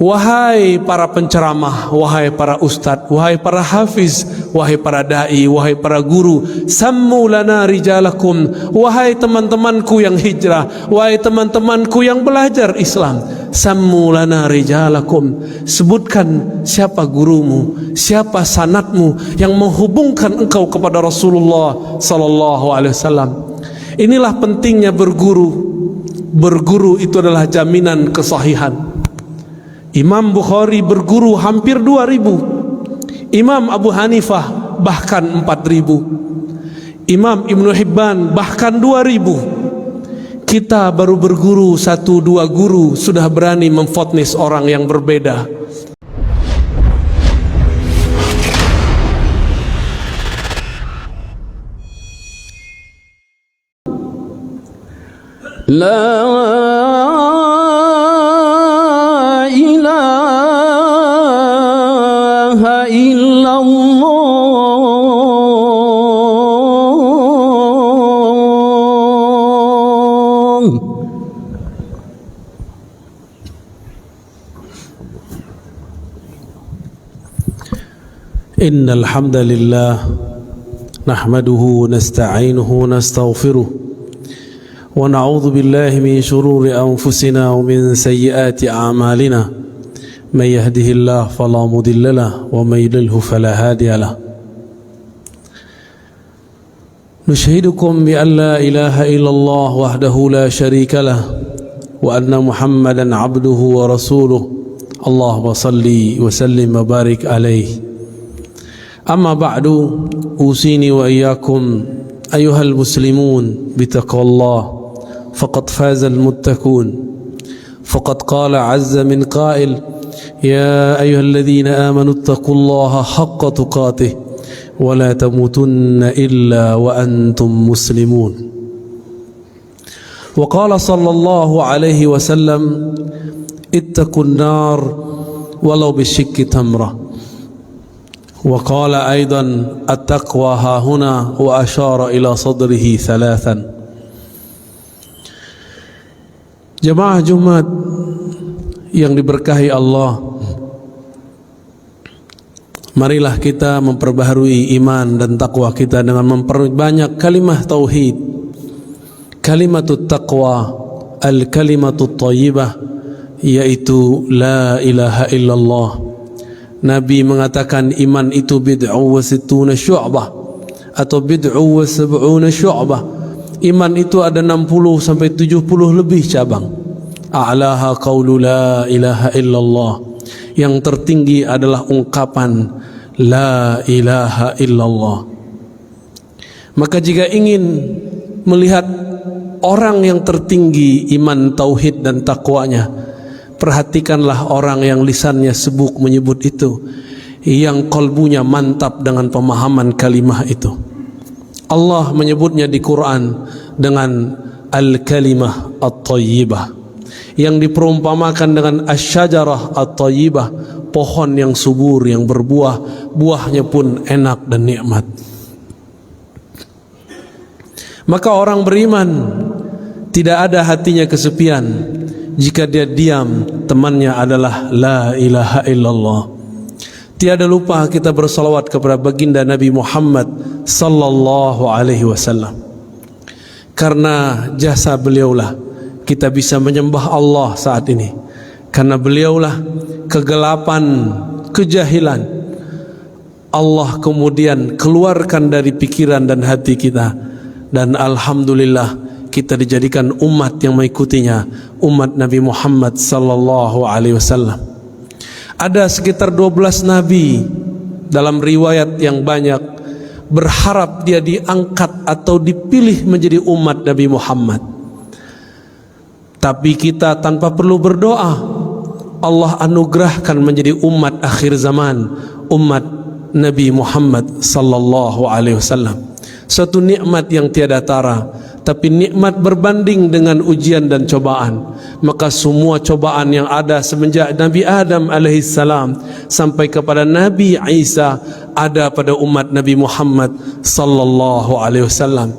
Wahai para penceramah, wahai para ustadz, wahai para hafiz, wahai para da'i, wahai para guru, sammu lana rijalakum, wahai teman-temanku yang hijrah, wahai teman-temanku yang belajar Islam, sammu lana rijalakum, sebutkan siapa gurumu, siapa sanadmu yang menghubungkan engkau kepada Rasulullah sallallahu alaihi wasallam. Inilah pentingnya berguru. Berguru itu adalah jaminan kesahihan. Imam Bukhari berguru hampir 2000, Imam Abu Hanifah bahkan 4000, Imam Ibnu Hibban bahkan 2000. Kita baru berguru 1-2 guru sudah berani memfotnis orang yang berbeda. La ilaha illallah. Innal hamdalillah nahmaduhu wa nasta'inuhu wa nastaghfiruh wa na'udzu billahi min shururi anfusina wa min sayyiati a'malina. Man yahdihillahu fala mudilla lahu wa man yudlilhu fala hadiya lahu. Nushhidukum bi an la ilaha illallah wahdahu la sharika lahu wa anna Muhammadan 'abduhu wa rasuluhu. Allahumma salli wa sallim wa barik alaihi. Amma ba'du, usini wa iyyakum ayyuhal muslimun bitaqwallah faqad fazal muttaqun. Faqad qala 'azza min qa'il ya ayyuhalladzina amanu ittaqullaha haqqa tuqatih wa la tamutunna illa wa antum muslimun. Wa qala sallallahu alaihi wasallam ittaqun nar walau bisyikki tamrah. Wa qala aidan at-taqwa hahuna wa asyara ila sadrihi thalathan. Jemaah Jumat yang diberkahi Allah, marilah kita memperbaharui iman dan takwa kita dengan memperbanyak kalimah tauhid, kalimatut taqwa, al-kalimatut thayyibah, yaitu la ilaha illallah. Nabi mengatakan iman itu bid'u wa sittuna syu'bah atau bid'u wa sab'una syu'bah. Iman itu ada 60 sampai 70 lebih cabang. A'laha qaulu la ilaha illallah. Yang tertinggi adalah ungkapan la ilaha illallah. Maka jika ingin melihat orang yang tertinggi iman, tauhid dan takwanya, perhatikanlah orang yang lisannya sebuk menyebut itu, yang kalbunya mantap dengan pemahaman kalimah itu. Allah menyebutnya di Quran dengan al-kalimah at-thayyibah, yang diperumpamakan dengan asy-syajarah at-thayyibah, pohon yang subur yang berbuah, buahnya pun enak dan nikmat. Maka orang beriman tidak ada hatinya kesepian jika dia diam temannya adalah la ilaha illallah. Tiada lupa kita bersalawat kepada baginda Nabi Muhammad sallallahu alaihi wasallam. Karena jasa beliaulah kita bisa menyembah Allah saat ini. Karena beliaulah kegelapan, kejahilan Allah kemudian keluarkan dari pikiran dan hati kita, dan alhamdulillah kita dijadikan umat yang mengikutinya, umat Nabi Muhammad sallallahu alaihi wasallam. Ada sekitar 12 nabi dalam riwayat yang banyak berharap dia diangkat atau dipilih menjadi umat Nabi Muhammad. Tapi kita tanpa perlu berdoa, Allah anugerahkan menjadi umat akhir zaman, umat Nabi Muhammad sallallahu alaihi wasallam. Suatu nikmat yang tiada tara, tapi nikmat berbanding dengan ujian dan cobaan. Maka semua cobaan yang ada semenjak Nabi Adam alaihissalam sampai kepada Nabi Isa ada pada umat Nabi Muhammad sallallahu alaihi wasallam.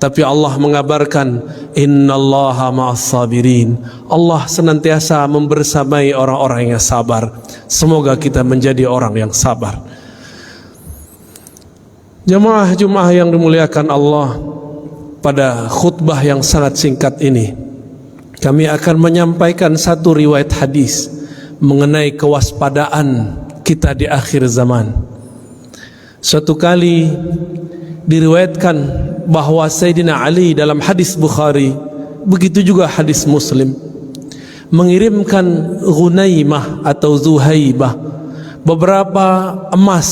Tapi Allah mengabarkan, innallaha ma'as sabirin. Allah senantiasa membersamai orang-orang yang sabar. Semoga kita menjadi orang yang sabar. Jemaah Jumat yang dimuliakan Allah, pada khutbah yang sangat singkat ini kami akan menyampaikan satu riwayat hadis mengenai kewaspadaan kita di akhir zaman. Suatu kali diriwayatkan bahwa Sayyidina Ali dalam hadis Bukhari, begitu juga hadis Muslim, mengirimkan Ghunaimah atau Zuhaibah beberapa emas,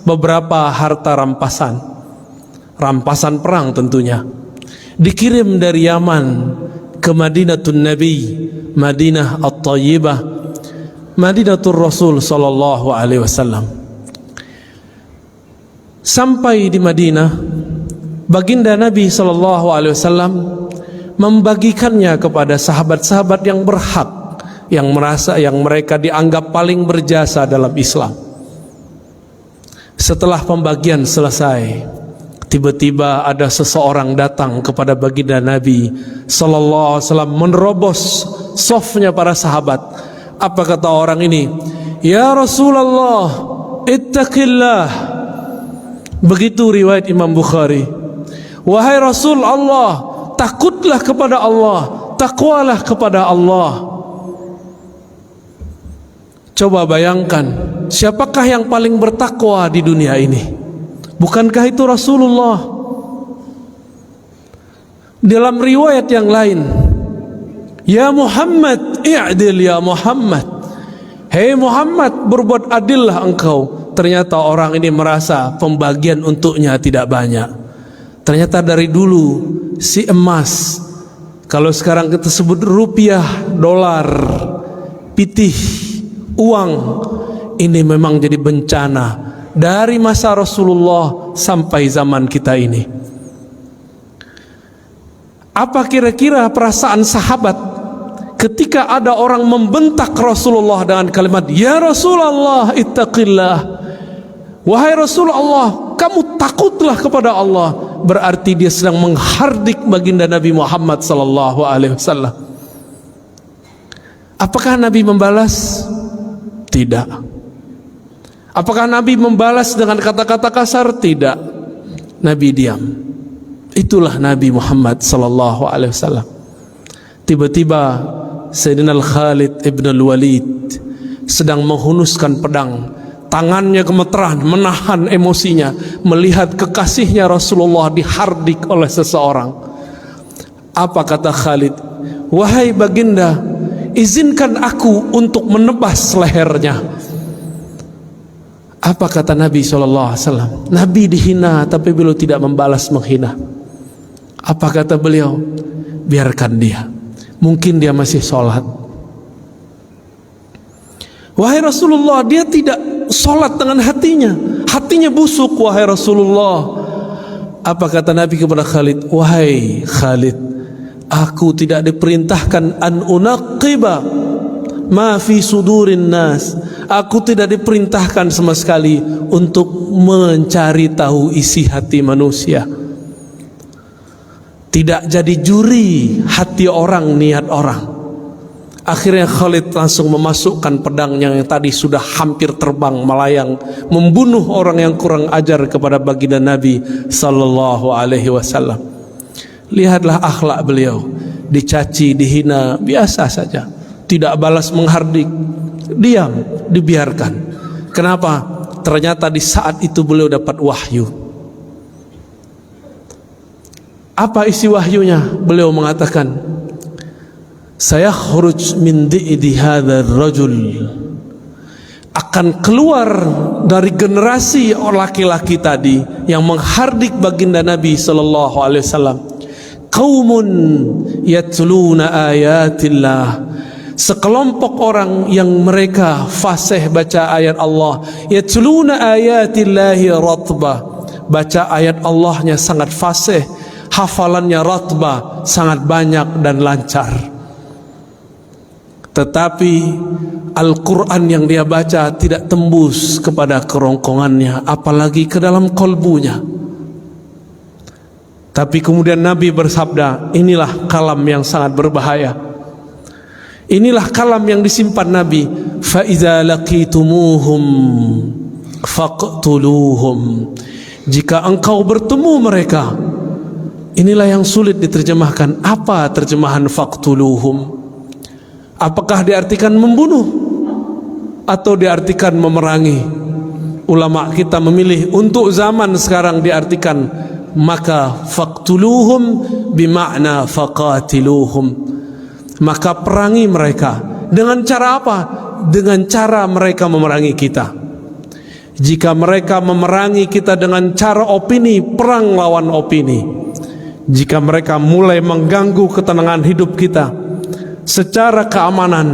beberapa harta rampasan perang tentunya, dikirim dari Yaman ke Madinatun Nabi, Madinah At-Tayyibah, Madinatul Rasul sallallahu alaihi wasallam. Sampai di Madinah, baginda Nabi sallallahu alaihi wasallam membagikannya kepada sahabat-sahabat yang berhak, yang mereka dianggap paling berjasa dalam Islam. Setelah pembagian selesai, tiba-tiba ada seseorang datang kepada baginda Nabi sallallahu alaihi wasallam, menerobos safnya para sahabat. Apa kata orang ini? Ya Rasulullah, ittaqillah. Begitu riwayat Imam Bukhari. Wahai Rasul Allah, takutlah kepada Allah, takwalah kepada Allah. Coba bayangkan, siapakah yang paling bertakwa di dunia ini? Bukankah itu Rasulullah? Dalam riwayat yang lain, ya Muhammad, i'dil ya Muhammad. Hei Muhammad, berbuat adillah engkau. Ternyata orang ini merasa pembagian untuknya tidak banyak. Ternyata dari dulu si emas, kalau sekarang kita sebut rupiah, dolar, pitih, uang, ini memang jadi bencana dari masa Rasulullah sampai zaman kita ini. Apa kira-kira perasaan sahabat ketika ada orang membentak Rasulullah dengan kalimat, ya Rasulullah ittaqillah. Wahai Rasulullah, kamu takutlah kepada Allah. Berarti dia sedang menghardik baginda Nabi Muhammad sallallahu alaihi wasallam. Apakah Nabi membalas? Tidak. Apakah Nabi membalas dengan kata-kata kasar? Tidak. Nabi diam. Itulah Nabi Muhammad sallallahu alaihi wasallam. Tiba-tiba Sayyidina Khalid ibn al-Walid sedang menghunuskan pedang. Tangannya gemeteran, menahan emosinya melihat kekasihnya Rasulullah dihardik oleh seseorang. Apa kata Khalid? Wahai baginda, izinkan aku untuk menebas lehernya. Apa kata Nabi SAW? Nabi dihina tapi beliau tidak membalas menghina. Apa kata beliau? Biarkan dia, mungkin dia masih sholat. Wahai Rasulullah, dia tidak sholat dengan hatinya busuk. Wahai Rasulullah, apa kata Nabi kepada Khalid? Wahai Khalid, aku tidak diperintahkan an unaqiba ma fi sudurin nas. Aku tidak diperintahkan sama sekali untuk mencari tahu isi hati manusia. Tidak jadi juri hati orang, niat orang. Akhirnya Khalid langsung memasukkan pedangnya yang tadi sudah hampir terbang melayang, membunuh orang yang kurang ajar kepada baginda Nabi sallallahu alaihi wasallam. Lihatlah akhlak beliau, dicaci, dihina, biasa saja, tidak balas menghardik, diam, dibiarkan. Kenapa? Ternyata di saat itu beliau dapat wahyu. Apa isi wahyunya? Beliau mengatakan, saya khuruj min di'di hadzal rajul, akan keluar dari generasi laki-laki tadi yang menghardik baginda Nabi sallallahu alaihi wasallam, qaumun yatluna ayatillah, sekelompok orang yang mereka fasih baca ayat Allah, yatluna ayatillahi ratbah, baca ayat Allahnya sangat fasih, hafalannya ratbah, sangat banyak dan lancar. Tetapi Al-Quran yang dia baca tidak tembus kepada kerongkongannya, apalagi ke dalam kolbunya. Tapi kemudian Nabi bersabda, inilah kalam yang sangat berbahaya. Inilah kalam yang disimpan Nabi. Fa idza laqitumuhum faqtuluhum. Jika engkau bertemu mereka, inilah yang sulit diterjemahkan. Apa terjemahan faqtuluhum? Apakah diartikan membunuh atau diartikan memerangi? Ulama kita memilih untuk zaman sekarang diartikan, maka faqtuluhum bimakna faqatiluhum. Maka perangi mereka. Dengan cara apa? Dengan cara mereka memerangi kita. Jika mereka memerangi kita dengan cara opini, perang lawan opini. Jika mereka mulai mengganggu ketenangan hidup kita secara keamanan,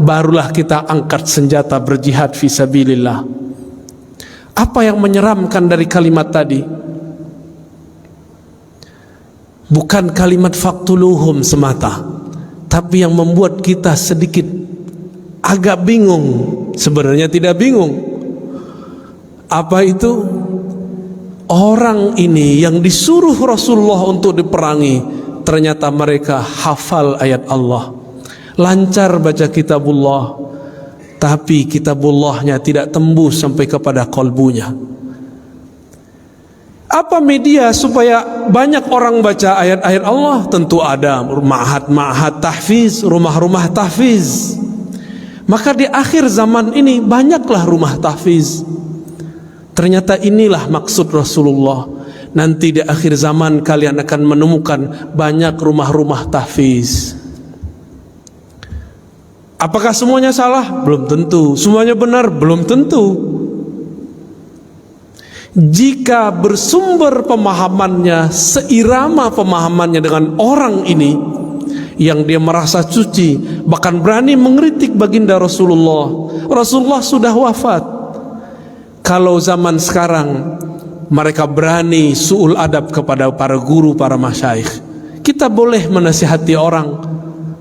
barulah kita angkat senjata berjihad fisabilillah. Apa yang menyeramkan dari kalimat tadi? Bukan kalimat faqtuluhum semata, tapi yang membuat kita sedikit agak bingung. Sebenarnya tidak bingung. Apa itu? Orang ini yang disuruh Rasulullah untuk diperangi, ternyata mereka hafal ayat Allah, lancar baca kitabullah, tapi kitabullahnya tidak tembus sampai kepada qalbunya. Apa media supaya banyak orang baca ayat-ayat Allah? Tentu ada ma'had tahfiz, rumah-rumah tahfiz. Maka di akhir zaman ini banyaklah rumah tahfiz. Ternyata inilah maksud Rasulullah. Nanti di akhir zaman kalian akan menemukan banyak rumah-rumah tahfiz. Apakah semuanya salah? Belum tentu. Semuanya benar? Belum tentu. Jika bersumber pemahamannya, seirama pemahamannya dengan orang ini yang dia merasa suci, bahkan berani mengkritik baginda Rasulullah. Rasulullah sudah wafat. Kalau zaman sekarang mereka berani su'ul adab kepada para guru, para masyayikh, kita boleh menasihati orang,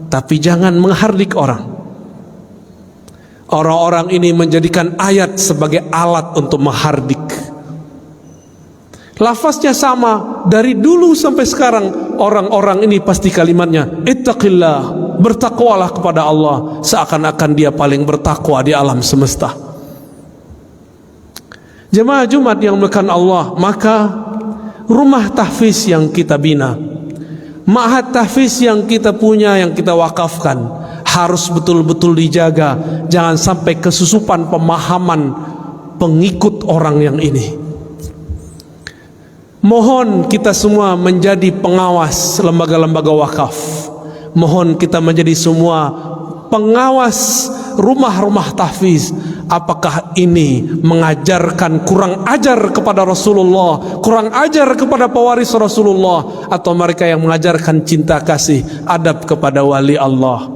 tapi jangan menghardik orang. Orang-orang ini menjadikan ayat sebagai alat untuk menghardik. Lafaznya sama dari dulu sampai sekarang. Orang-orang ini pasti kalimatnya ittaqillah, bertakwalah kepada Allah, seakan-akan dia paling bertakwa di alam semesta. Jemaah Jumat yang dimuliakan Allah, maka rumah tahfiz yang kita bina, ma'had tahfiz yang kita punya, yang kita wakafkan, harus betul-betul dijaga. Jangan sampai kesusupan pemahaman pengikut orang yang ini. Mohon kita semua menjadi pengawas lembaga-lembaga wakaf. Mohon kita menjadi semua pengawas rumah-rumah tahfiz. Apakah ini mengajarkan kurang ajar kepada Rasulullah, kurang ajar kepada pewaris Rasulullah, atau mereka yang mengajarkan cinta kasih, adab kepada wali Allah?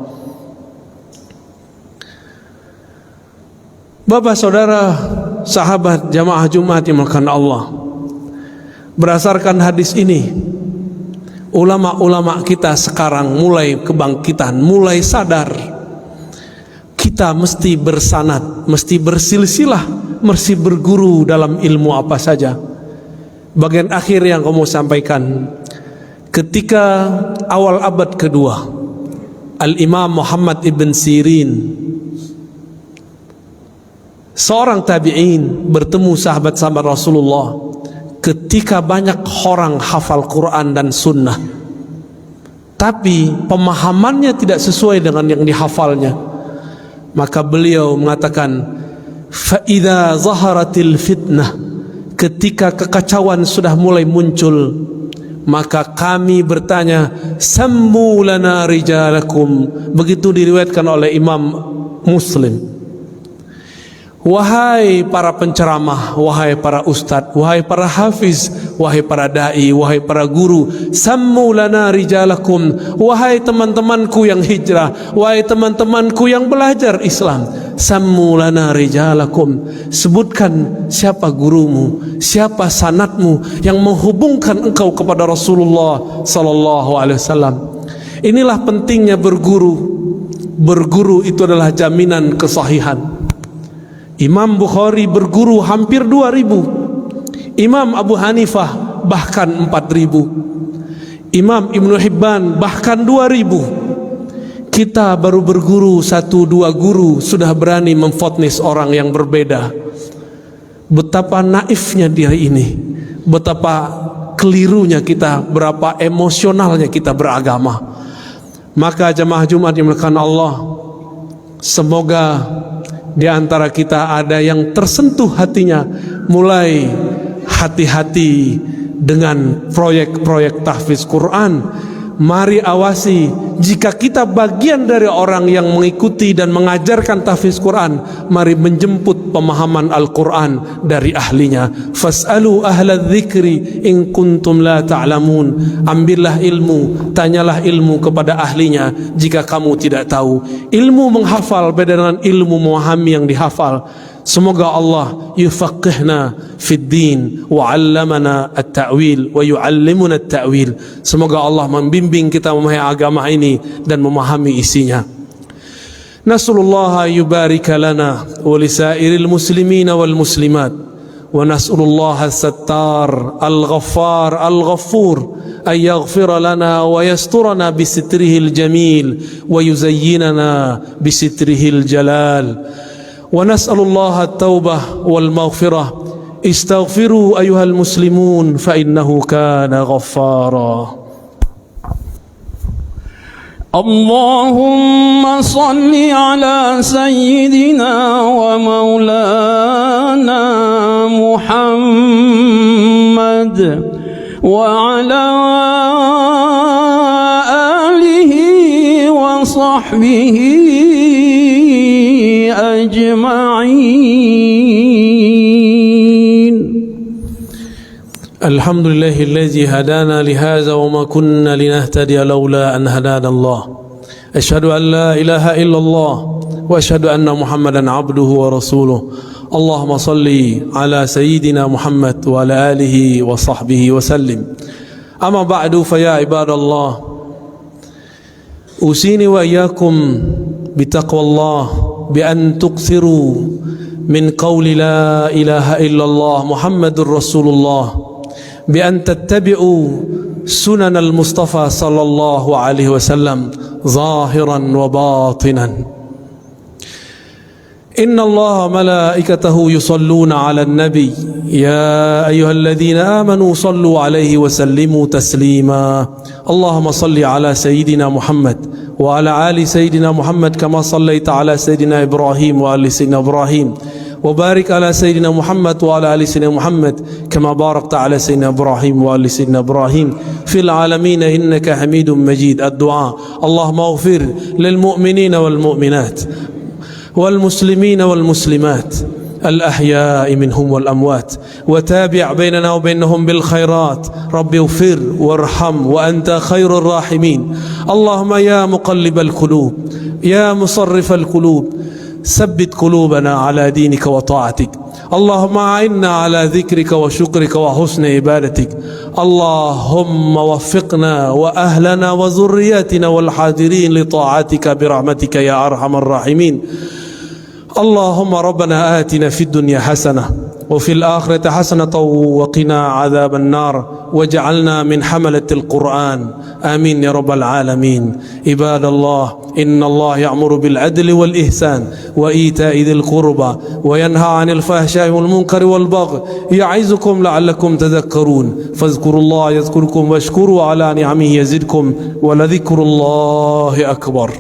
Bapak, saudara, sahabat jamaah Jumat yang dimuliakan Allah, berdasarkan hadis ini, ulama-ulama kita sekarang mulai kebangkitan, mulai sadar. Kita mesti bersanad, mesti bersilsilah, mesti berguru dalam ilmu apa saja. Bagian akhir yang kamu sampaikan, ketika awal abad kedua, Al-Imam Muhammad ibn Sirin, seorang tabi'in, bertemu sahabat-sahabat Rasulullah. Ketika banyak orang hafal Quran dan sunnah, tapi pemahamannya tidak sesuai dengan yang dihafalnya, maka beliau mengatakan, fa idza zaharatil fitnah, ketika kekacauan sudah mulai muncul, maka kami bertanya, sammu lana rijalakum. Begitu diriwayatkan oleh Imam Muslim. Wahai para penceramah, wahai para ustadz, wahai para hafiz, wahai para da'i, wahai para guru, sammu lana rijalakum. Wahai teman-temanku yang hijrah, wahai teman-temanku yang belajar Islam, sammu lana rijalakum. Sebutkan siapa gurumu, siapa sanadmu yang menghubungkan engkau kepada Rasulullah sallallahu alaihi wasallam. Inilah pentingnya berguru. Berguru itu adalah jaminan kesahihan. Imam Bukhari berguru hampir 2000, Imam Abu Hanifah bahkan 4000. Imam Ibnu Hibban bahkan 2000. Kita baru berguru 1-2 guru sudah berani memfotnis orang yang berbeda. Betapa naifnya diri ini, betapa kelirunya kita, berapa emosionalnya kita beragama. Maka jemaah Jumat yang dimuliakan Allah, semoga di antara kita ada yang tersentuh hatinya, mulai hati-hati dengan proyek-proyek tahfiz Quran. Mari awasi, jika kita bagian dari orang yang mengikuti dan mengajarkan tahfiz Quran, mari menjemput pemahaman Al-Quran dari ahlinya. Fas'alu ahla dzikri in kuntum la ta'lamun. Ambillah ilmu, tanyalah ilmu kepada ahlinya jika kamu tidak tahu. Ilmu menghafal beda dengan ilmu memahami yang dihafal. Semoga Allah yufaqihna fid din wa 'allamana at-ta'wil wa yu'allimuna at-ta'wil. Semoga Allah membimbing kita memahami agama ini dan memahami isinya. Nasallallahu yubarika lana wa lisairil muslimina wal muslimat wa nasallallahu as-sattar al-ghaffar al-ghafur ay yaghfira lana wa yasturana bi sitrihil jamil wa yuzayyinana bi sitrihil jalal. ونسأل الله التوبة والمغفرة استغفروا أيها المسلمون فإنه كان غفارا اللهم صل على سيدنا ومولانا محمد وعلى آله وصحبه أجمعين. الحمد لله الذي هدانا لهذا وما كنا لنهتدي لولا أن هدانا الله. أشهد أن لا إله إلا الله وأشهد أن محمدا عبده ورسوله. اللهم صل على سيدنا محمد وعلى آله وصحبه وسلم. أما بعد فيا عباد الله، أوصيني وإياكم بتقوى الله بأن تكثروا من قول لا إله إلا الله محمد رسول الله، بأن تتبعوا سنن المصطفى صلى الله عليه وسلم ظاهرا وباطنا. إن الله ملائكته يصلون على النبي يا أيها الذين آمنوا صلوا عليه وسلموا تسليما. اللهم صل على سيدنا محمد وعلى آل سيدنا محمد كما صليت على سيدنا إبراهيم وآل سيدنا إبراهيم، وبارك على سيدنا محمد وعلى آل سيدنا محمد كما باركت على سيدنا إبراهيم وآل سيدنا إبراهيم في العالمين إنك حميد مجيد. الدعاء: اللهم اغفر للمؤمنين والمؤمنات والمسلمين والمسلمات الأحياء منهم والأموات، وتابع بيننا وبينهم بالخيرات. رب اغفر وارحم وأنت خير الراحمين. اللهم يا مقلب القلوب يا مصرف القلوب ثبت قلوبنا على دينك وطاعتك. اللهم أعنا على ذكرك وشكرك وحسن عبادتك. اللهم وفقنا وأهلنا وذرياتنا والحاضرين لطاعتك برحمتك يا أرحم الراحمين. اللهم ربنا آتنا في الدنيا حسنة وفي الآخرة حسنة وقنا عذاب النار واجعلنا من حملة القرآن. آمين يا رب العالمين. عباد الله، إن الله يأمر بالعدل والإحسان وإيتاء ذي القربى وينهى عن الفحشاء والمنكر والبغي يعظكم لعلكم تذكرون. فاذكروا الله يذكركم واشكروا على نعمه يزدكم ولذكر الله أكبر.